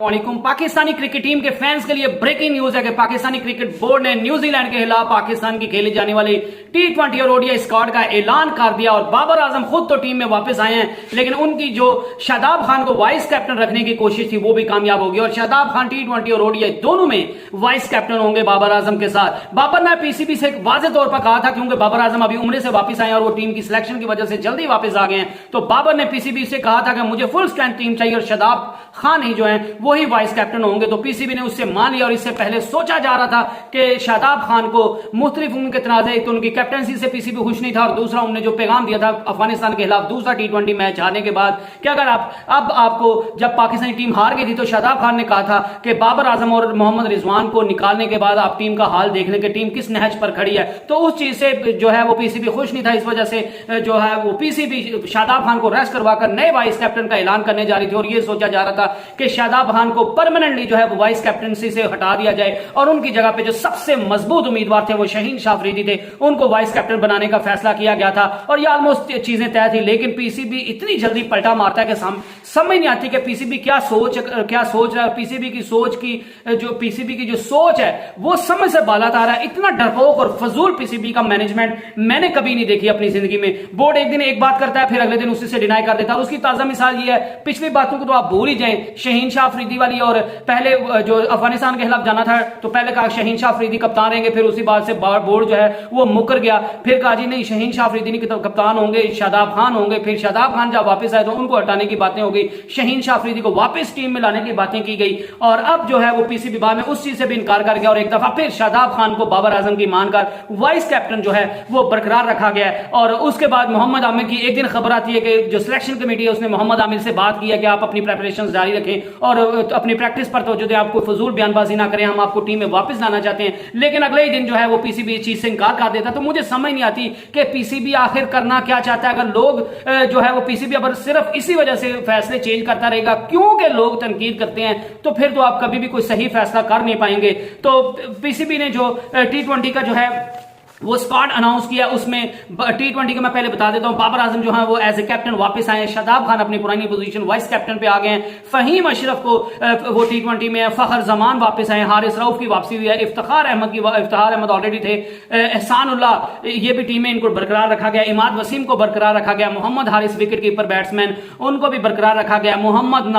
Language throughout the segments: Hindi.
वालेकुम। पाकिस्तानी क्रिकेट टीम के फैंस के लिए ब्रेकिंग न्यूज है कि पाकिस्तानी क्रिकेट बोर्ड ने न्यूजीलैंड के खिलाफ पाकिस्तान की खेली जाने वाली T20 और ओडीआई स्क्वाड का ऐलान कर दिया और बाबर आजम खुद तो टीम में वापस आए हैं, लेकिन उनकी जो शादाब खान को वाइस कैप्टन रखने की कोशिश थी वो भी कामयाब होगी और शादाब खान T20 और ओडीआई दोनों में वाइस कैप्टन होंगे बाबर आजम के साथ। बाबर ने पीसीबी से वाज़ेह तौर पर कहा था, क्योंकि बाबर आजम अभी उम्र से वापस आए और वो टीम की सिलेक्शन की वजह से जल्दी वापस आ गए हैं, तो बाबर ने पीसीबी से कहा था कि मुझे फुल स्ट्रेंथ टीम चाहिए और शादाब खान ही जो है वही वाइस कैप्टन होंगे। तो पीसीबी ने उससे मान लिया और इससे पहले सोचा जा रहा था कि शादाब खान को मुख्तलिफ उनके तनाज़े, एक तो उनकी कैप्टनसी से पीसीबी खुश नहीं था और दूसरा उन्होंने जो पैगाम दिया था अफगानिस्तान के खिलाफ दूसरा T20 मैच हारने के बाद कि अगर आपको जब पाकिस्तानी टीम हार गई थी तो शादाब खान ने कहा था कि बाबर आजम और मोहम्मद रिजवान को निकालने के बाद आप टीम का हाल देख लें कि टीम किस नहज पर खड़ी है। तो उस चीज से जो है वो पीसीबी खुश नहीं था, इस वजह से जो है वो पीसीबी शादाब खान को रेस्ट करवाकर नए वाइस कैप्टन का ऐलान करने जा रही थी और ये सोचा जा रहा था कि शादाब खान को परमानेंटली जो है वो वाइस कैप्टनसी से हटा दिया जाए और उनकी जगह पे जो सबसे मजबूत उम्मीदवार थे वो शाहीन शाह अफरीदी थे, उनको वाइस कैप्टन बनाने का फैसला किया गया था और ये ऑलमोस्ट चीजें तय थी। लेकिन पीसीबी इतनी जल्दी पलटा मारता है कि समझ नहीं आती कि पीसीबी क्या सोच रहा है। पीसीबी की जो सोच है वो समझ से बाला आ रहा है। इतना डरपोक और फजूल पीसीबी का मैनेजमेंट मैंने कभी नहीं देखी अपनी जिंदगी में। बोर्ड एक दिन एक बात करता है फिर अगले दिन उसी से डिनाई कर देता है। उसकी ताजा मिसाल ये है, पिछली बातों को तो आप भूल ही जाएं, शाहीन शाह अफरीदी वाली। और पहले जो अफगानिस्तान के खिलाफ जाना था तो पहले कहा शाहीन शाह अफरीदी कप्तान रहेंगे, फिर उसी बात से बोर्ड जो है वो मुकर गया। फिर कहा जी नहीं, शाहीन शाह अफरीदी नहीं कप्तान होंगे, शादाब खान होंगे। फिर शादाब खान जब वापस आए तो उनको हटाने की बातें हो गई, शाहीन शाह अफरीदी को वापस टीम में लाने की बातें की गई और अब जो है वो पीसीबी बाद में उस चीज से भी इनकार कर गया और एक दफा फिर शादाब खान को बाबर आजम की मानकर वाइस कैप्टन जो है वो बरकरार रखा गया। और उसके बाद मोहम्मद आमिर की एक दिन खबर आती है कि जो सिलेक्शन कमेटी है उसने मोहम्मद आमिर से बात की है कि आप अपनी प्रेपरेशन जारी रखें और अपनी प्रैक्टिस पर तो जो आपको फजूल बयानबाजी ना करें, हम आपको टीम में वापस लाना चाहते हैं। लेकिन अगले ही दिन जो है वो पीसीबी इस चीज से इनकार कर देता। तो मुझे समझ नहीं आती कि पीसीबी आखिर करना क्या चाहता है। अगर लोग जो है वो पीसीबी अगर सिर्फ इसी वजह से फैसले चेंज करता रहेगा क्योंकि लोग तनकीद करते हैं, तो फिर तो आप कभी भी कोई सही फैसला कर नहीं पाएंगे। तो पीसीबी ने जो T20 का जो है वो स्क्वाड अनाउंस किया, उसमें T20 का मैं पहले बता देता हूं, बाबर आजम जो है वो एज ए कैप्टन वापस आए हैं, शादाब खान अपनी पुरानी पोजीशन वाइस कैप्टन पे आ गए हैं, फहीम अशरफ को वो T20 में, फखर जमान वापस आए, हारिस रऊफ की वापसी हुई है, इफ्तिखार अहमद ऑलरेडी थे, एहसानुल्लाह ये भी टीम में इनको बरकरार रखा गया, इमाद वसीम को बरकरार रखा गया, Mohammad Haris wicket keeper batsman उनको भी बरकरार रखा गया, मोहम्मद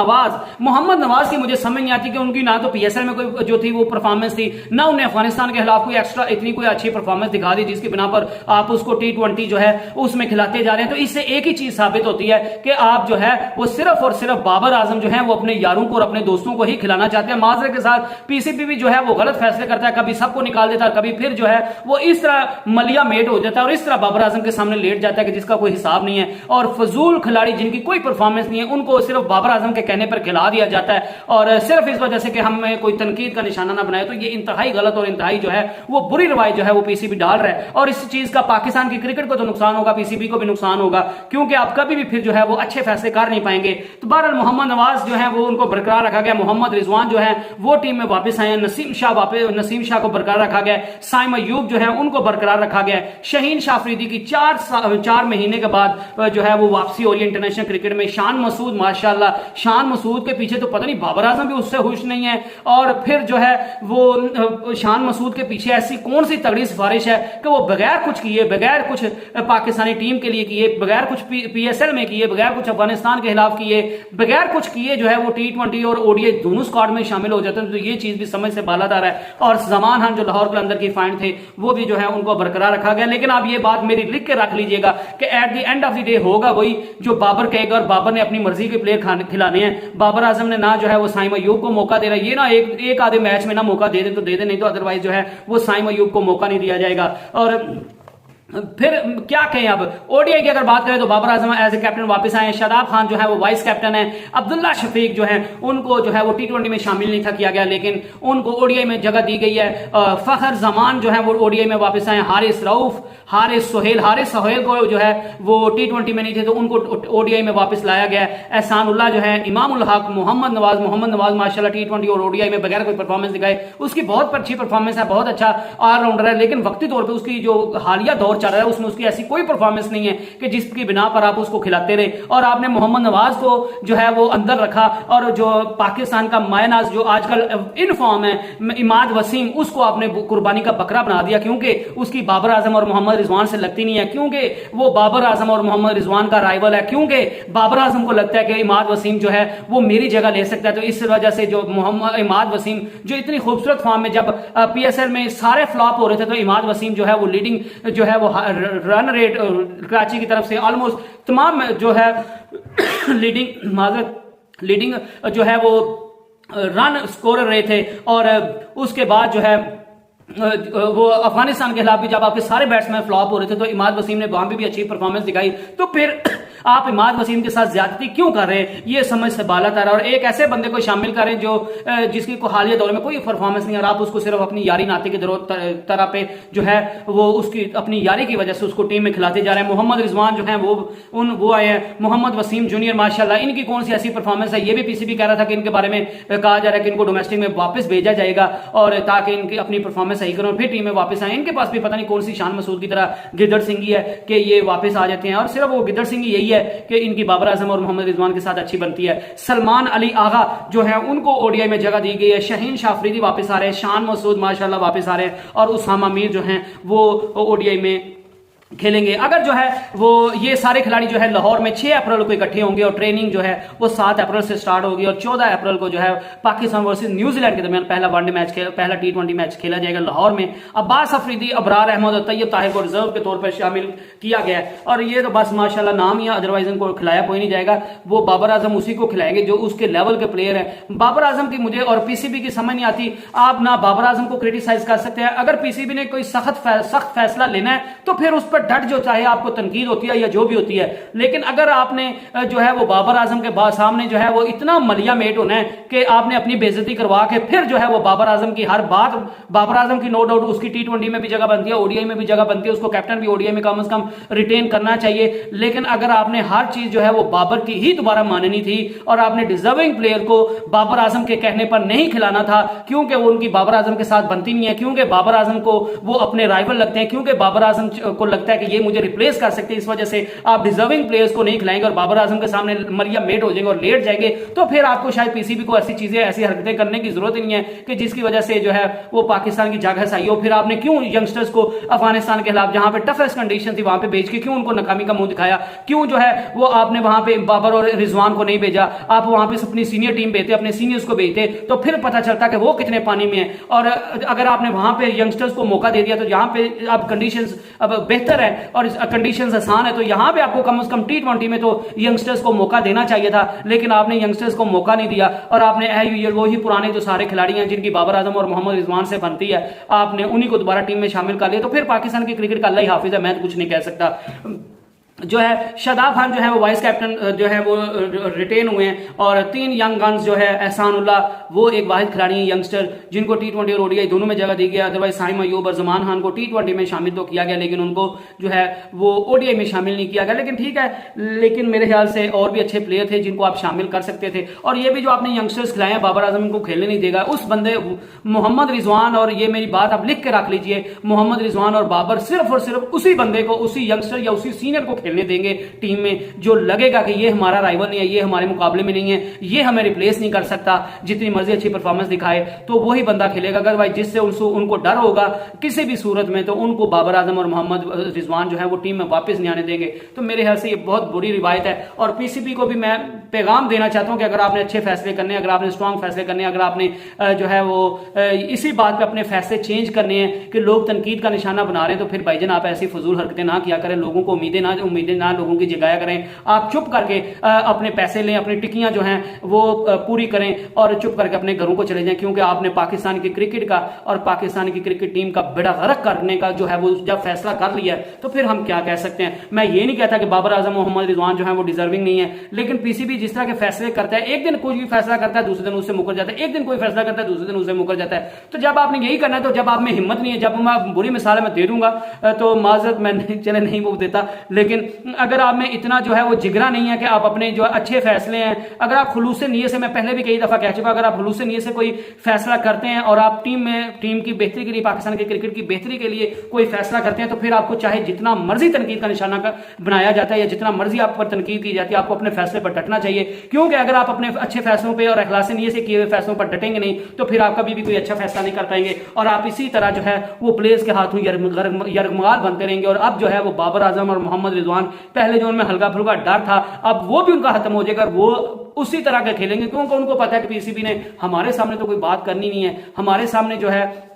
नवाज की मुझे समझ नहीं आती कि उनकी ना तो PSL में कोई जो थी वो परफॉर्मेंस थी, ना उन्हें अफगानिस्तान के खिलाफ कोई एक्स्ट्रा इतनी कोई अच्छी परफॉर्मेंस दिखा दी जिसकी बिना पर आप उसको T20 जो है उसमें खिलाते जा रहे हैं। तो इससे एक ही चीज साबित होती है कि आप जो है वो सिर्फ और सिर्फ बाबर आजम जो है वो अपने यारों को और अपने दोस्तों को ही खिलाना चाहते हैं। माजरे के साथ पीसीबी भी जो है वो गलत फैसले करता है, कभी सबको निकाल देता है, कभी फिर जो है वो इस तरह मलिया मेट हो जाता है और इस तरह बाबर आजम के सामने लेट जाता है कि जिसका कोई हिसाब नहीं है। और फजूल खिलाड़ी जिनकी कोई परफॉर्मेंस नहीं है उनको सिर्फ बाबर आजम के कहने पर खिला दिया जाता है और सिर्फ इस वजह से कि हमें कोई तनकीद का निशाना ना बनाए। तो ये इंतहाई गलत और इंतहाई जो है वो बुरी रवायत जो है वो पीसीबी डाल रहा है और इस चीज का पाकिस्तान की क्रिकेट को तो नुकसान होगा, पीसीबी को भी नुकसान होगा, क्योंकि आप कभी भी फिर जो है वो अच्छे फैसले कर नहीं पाएंगे। तो बहरहाल मोहम्मद नवाज जो है वो उनको बरकरार रखा गया, मोहम्मद रिजवान जो है वो टीम में वापस आए हैं, नसीम शाह को बरकरार रखा गया, साइम अयूब जो है उनको बरकरार रखा गया, शाहीन शाह अफरीदी की 4 महीने के बाद जो है वो वापसी हो रही है इंटरनेशनल क्रिकेट में। शान मसूद माशाल्लाह, शान मसूद के पीछे तो पता नहीं बाबर आजम भी उससे खुश नहीं है और फिर जो है वो शान मसूद के पीछे ऐसी कौन सी तगड़ी सिफारिश है कि वो बगैर कुछ किए, बगैर कुछ पाकिस्तानी टीम के लिए किए, बगैर कुछ PSL में किए, बगैर कुछ अफगानिस्तान के खिलाफ किए, बगैर कुछ किए जो है वो T20 और ओडीआई दोनों स्क्वाड में शामिल हो जाते हैं। तो ये चीज भी समझ से बालादार है। और जमान खान जो लाहौर के अंदर की फाइंड थे वो भी जो है उनको बरकरार रखा गया। लेकिन आप ये बात मेरी लिख के रख लीजिएगा कि at the end of the day होगा वही जो बाबर कहेगा और बाबर ने अपनी मर्जी के प्लेयर खिलाने हैं। बाबर आजम ने ना जो है वो साइम अयूब को मौका दे रहा है, ये ना एक आधे मैच में ना मौका दे दे तो दे दे, नहीं तो अदरवाइज जो है वो साइम अयूब को मौका नहीं दिया जाएगा। और फिर क्या कहें, अब ओडीआई की अगर बात करें तो Babar Azam as a captain वापस आए, शादाब खान जो है वो वाइस कैप्टन है, अब्दुल्ला शफीक जो है उनको जो है वो T20 में शामिल नहीं था किया गया लेकिन उनको ओडीआई में जगह दी गई है। फखर जमान जो है वो ओडीआई में वापस आए, हारिस रऊफ, हारिस सोहेल को जो है वो T20 में नहीं थे तो उनको ओडीआई में वापस लाया गया। एहसानुल्लाह जो है, इमामुल हक, मोहम्मद नवाज माशाल्लाह T20 और ओडीआई में बगैर कोई परफॉर्मेंस दिखाए, उसकी बहुत अच्छी परफॉर्मेंस है, बहुत अच्छा ऑलराउंडर है, लेकिन वक्ती तौर पर उसकी जो हालिया दौर चल रहा है उसमें उसकी ऐसी कोई परफॉर्मेंस नहीं है कि जिसकी बिना पर आप उसको खिलाते रहे। और आपने मोहम्मद नवाज को जो है वो अंदर रखा, और जो पाकिस्तान का मायनाज जो आजकल इन फॉर्म है इमाद वसीम, उसको आपने कुर्बानी का बकरा बना दिया, क्योंकि उसकी बाबर आजम और मोहम्मद रिजवान से लगती नहीं है, क्योंकि वो बाबर आजम और मोहम्मद रिजवान का राइवल है, क्योंकि बाबर आजम को लगता है कि इमाद वसीम जो है वो मेरी जगह ले सकता है। तो इस वजह से जो मोहम्मद इमाद वसीम जो इतनी खूबसूरत फॉर्म में, जब पीएसएल में सारे फ्लॉप हो रहे थे तो इमाद वसीम जो है वो लीडिंग जो है वो रन रेट कराची की तरफ से ऑलमोस्ट तमाम जो है लीडिंग जो है वो रन स्कोर रहे थे। और उसके बाद जो है वो अफगानिस्तान के खिलाफ भी जब आपके सारे बैट्समैन फ्लॉप हो रहे थे तो इमाद वसीम ने वहां भी अच्छी परफॉर्मेंस दिखाई। तो फिर आप इमाद वसीम के साथ ज्यादती क्यों कर रहे हैं, ये समझ से बाला तर, और एक ऐसे बंदे को शामिल करें जो जिसकी को हालिया दौर में कोई परफॉर्मेंस नहीं, और आप उसको सिर्फ अपनी यारी नाते की तरह पे जो है वो उसकी अपनी यारी की वजह से उसको टीम में खिलाते जा रहे हैं। मोहम्मद रिजवान जो है वो आए हैं, मोहम्मद वसीम जूनियर माशाल्लाह, इनकी कौन सी ऐसी परफॉर्मेंस है, ये भी पीसीबी कह रहा था कि इनके बारे में कहा जा रहा है कि इनको डोमेस्टिक में वापस भेजा जाएगा और ताकि इनकी अपनी परफॉर्मेंस सही करें और फिर टीम में वापस आए। इनके पास भी पता नहीं कौन सी शान मसूद की तरह गिद्दड़ सिंह है कि ये वापस आ जाते हैं, और सिर्फ वो गिद्दड़ सिंह यही है कि इनकी बाबर आजम और मोहम्मद रिजवान के साथ अच्छी बनती है। सलमान अली आगा जो है उनको ओडीआई में जगह दी गई है, शाहीन शाफरीदी वापस आ रहे हैं, शान मसूद माशाल्लाह वापस आ रहे हैं, और उसामा मीर जो हैं वो ओडीआई में खेलेंगे। अगर जो है वो ये सारे खिलाड़ी जो है लाहौर में 6 अप्रैल को इकट्ठे होंगे और ट्रेनिंग जो है वो 7 अप्रैल से स्टार्ट होगी, और 14 अप्रैल को जो है पाकिस्तान वर्सेस न्यूजीलैंड के दरमियान पहला वनडे मैच पहला T20 मैच खेला जाएगा लाहौर में। अब्बास अफरीदी, अबरार अहमद और तैयब ताहिर को रिजर्व के तौर पर शामिल किया गया है, और ये तो बस माशाल्लाह नाम ही, अदरवाइज इनको खिलाया कोई नहीं जाएगा। वो बाबर आजम उसी को खिलाएंगे जो उसके लेवल के प्लेयर है। बाबर आजम की मुझे और पीसीबी की समझ नहीं आती, आप ना बाबर आजम को क्रिटिसाइज कर सकते हैं, अगर पीसीबी ने कोई सख्त फैसला लेना है तो फिर उस पर डट जो चाहे आपको तनकीद होती है या जो भी होती है, लेकिन अगर आपने जो है वो बाबर आजम के सामने जो है वो इतना मलिया मेट होना है कि आपने अपनी बेइज्जती करवा के फिर जो है वो बाबर आजम की हर बात, बाबर आजम की नो डाउट उसकी T20 में भी जगह बनती है, ओडीआई में भी जगह बनती है, उसको कैप्टन भी ओडीआई में कम से कम रिटेन करना चाहिए। लेकिन अगर आपने हर चीज जो है वो बाबर की ही दोबारा माननी थी और आपने डिजर्विंग प्लेयर को बाबर आजम के कहने पर नहीं खिलाना था, क्योंकि वो उनकी बाबर आजम के साथ बनती नहीं है, क्योंकि बाबर आजम को वो अपने राइवल लगते हैं, क्योंकि बाबर आजम को लगता है कि ये मुझे रिप्लेस कर सकते हैं, इस वजह से आप डिजर्विंग प्लेयर्स को नहीं खिलाएंगे और बाबर आजम के सामने मरिया मेट हो जाएंगे और लेट जाएंगे, तो फिर आपको शायद पीसीबी को ऐसी चीजें, ऐसी हरकतें करने की जरूरत ही नहीं है कि जिसकी वजह से जो है वो पाकिस्तान की जगह सही हो। फिर आपने क्यों यंगस्टर्स को अफगानिस्तान के खिलाफ जहां पे टफेस्ट कंडीशन थी वहां पे भेज के क्यों उनको नाकामी का मुंह दिखाया, क्यों जो है वो आपने वहां पे बाबर और रिजवान को नहीं भेजा, आप वहां पे अपनी सीनियर टीम भेजते, अपने सीनियर्स को भेजते, तो फिर पता चलता कि वो कितने पानी में है। और अगर आपने वहां पे यंगस्टर्स को मौका दे दिया तो जहां पे अब कंडीशंस अब बेहतर है और कंडीशंस आसान है, तो यहां पे आपको कम से कम T20 में तो यंगस्टर्स को मौका देना चाहिए था, लेकिन आपने यंगस्टर्स को मौका नहीं दिया और आपने वही पुराने जो सारे खिलाड़ी हैं जिनकी बाबर आजम और मोहम्मद रिजवान से बनती है, आपने उन्हीं को दोबारा टीम में शामिल कर लिया। तो फिर पाकिस्तान की क्रिकेट का अल्लाह ही हाफिज है, मैं तो कुछ नहीं कह सकता। जो है शादाब खान जो है वो वाइस कैप्टन जो है वो रिटेन हुए हैं, और 3 यंग गन्स जो है एहसानुल्लाह वो एक वाहिद खिलाड़ी है यंगस्टर जिनको T20 और ओडीआई दोनों में जगह दी गई। अदरवाइज साइम अयूब और जमान खान को T20 में शामिल तो किया गया, लेकिन उनको जो है वो ओडीआई में शामिल नहीं किया गया, लेकिन ठीक है, लेकिन मेरे ख्याल से और भी अच्छे प्लेयर थे जिनको आप शामिल कर सकते थे। और ये भी जो आपने यंगस्टर्स खिलाए हैं, बाबर आजम इनको खेलने नहीं देगा, उस बंदे मोहम्मद रिजवान, और ये मेरी बात आप लिख के रख लीजिए, मोहम्मद रिजवान और बाबर सिर्फ और सिर्फ उसी बंदे को, उसी यंगस्टर या उसी सीनियर को खेलने देंगे टीम में जो लगेगा कि ये हमारा राइवल नहीं है, ये हमारे मुकाबले में नहीं है, ये हमें रिप्लेस नहीं कर सकता, जितनी मर्जी अच्छी परफॉर्मेंस दिखाए तो वही बंदा खेलेगा। अगर भाई जिससे उनको डर होगा किसी भी सूरत में, तो उनको बाबर आजम और मोहम्मद रिजवान जो है वो टीम में वापस नहीं आने देंगे। तो मेरे ख्याल से ये बहुत बुरी रिवायत है, और पीसीबी को भी मैं पैगाम देना चाहता हूं कि अगर आपने अच्छे फैसले करने, अगर आपने स्ट्रांग फैसले करने, अगर आपने जो है वो इसी बात पे अपने फैसले चेंज करने हैं कि लोग तनकीद का निशाना बना रहे हैं, तो फिर भाईजान आप ऐसी फजूल हरकतें ना किया करें, लोगों को उम्मीदें ना लोगों की जगाया करें। आप चुप करके अपने पैसे लें, अपनी टिकियां जो हैं वो पूरी करें और चुप करके अपने घरों को चले जाएं, क्योंकि आपने पाकिस्तान की क्रिकेट का और पाकिस्तान की क्रिकेट टीम का बेड़ा गर्क करने का जो है वो जब फैसला कर लिया है, तो फिर हम क्या कह सकते हैं। मैं ये नहीं कहता कि बाबर आजम मोहम्मद रिजवान जो है वो डिजर्विंग नहीं है, लेकिन पीसीबी जिस तरह के फैसले करता है, एक दिन कोई भी फैसला करता है दूसरे दिन उससे मुकर जाता है, एक दिन कोई फैसला करता है दूसरे दिन उससे मुकर जाता है। तो जब आपने यही करना है, तो जब आप में हिम्मत नहीं है, जब मैं बुरी मिसाल में दे दूंगा तो माजरत मैं चले नहीं वो देता, लेकिन अगर आप में इतना जो है वो जिगरा नहीं है कि आप अपने जो अच्छे फैसले हैं, अगर आप खुलूस नीयत से, मैं पहले भी कई दफा कह चुका, अगर आप खुलूस नीयत से कोई फैसला करते हैं और आप टीम की बेहतरी के लिए, पाकिस्तान के क्रिकेट की बेहतरी के लिए कोई फैसला करते हैं, तो फिर आपको चाहे जितना मर्जी तनकीद का निशाना बनाया जाता है या जितना मर्जी आप पर तनकीद की जाती है, आपको अपने फैसले पर डटना चाहिए। क्योंकि अगर आप अपने अच्छे फैसलों पर और इखलास नीयत से किए हुए फैसलों पर डटेंगे नहीं तो फिर आप कभी भी कोई अच्छा फैसला नहीं कर पाएंगे और आप इसी तरह जो है वो प्लेयर्स के हाथों यरगमाल बनते रहेंगे। और अब जो है वो बाबर आजम और मोहम्मद रिजवान, पहले जो उनमें हल्का फुल्का डर था, अब वो भी उनका खत्म हो जाएगा, वो उसी तरह के खेलेंगे क्योंकि उनको पता है कि पीसीबी ने हमारे सामने तो कोई बात करनी नहीं है, हमारे सामने जो है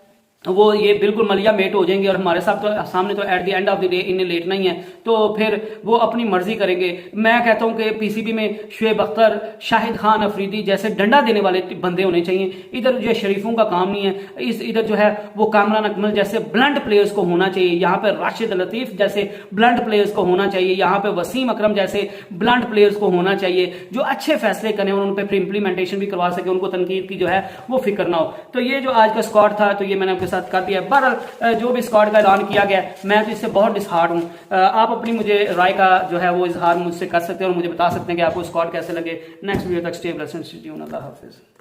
वो ये बिल्कुल मलिया मेट हो जाएंगे और हमारे सामने तो at the end of the day इन्हें लेटना ही है, तो फिर वो अपनी मर्जी करेंगे। मैं कहता हूं कि पीसीबी में शुएब अख्तर, शाहिद खान अफरीदी जैसे डंडा देने वाले बंदे होने चाहिए। इधर जो शरीफों का काम नहीं है, इधर जो है वो कामरान अकमल जैसे ब्लंट प्लेयर्स को होना चाहिए, यहाँ पे राशिद लतीफ जैसे ब्लंट प्लेयर्स को होना चाहिए, यहाँ पे वसीम अकरम जैसे ब्लंट प्लेयर्स को होना चाहिए जो अच्छे फैसले करें और उन पर इंप्लीमेंटेशन भी करवा सके, उनको तनकीद की जो है वो फिक्र ना हो। तो ये जो आज का स्क्वाड था तो ये मैंने आपके साथ कर दिया। बहरहाल जो भी स्क्वाड का ऐलान किया गया मैं तो इससे बहुत डिसहार्ट हूं। आप अपनी मुझे राय का जो है वो इजहार मुझसे कर सकते हैं और मुझे बता सकते हैं कि आपको स्क्वाड कैसे लगे। नेक्स्ट वीडियो तक स्टे ब्लेस्ड, अल्लाह हाफिज।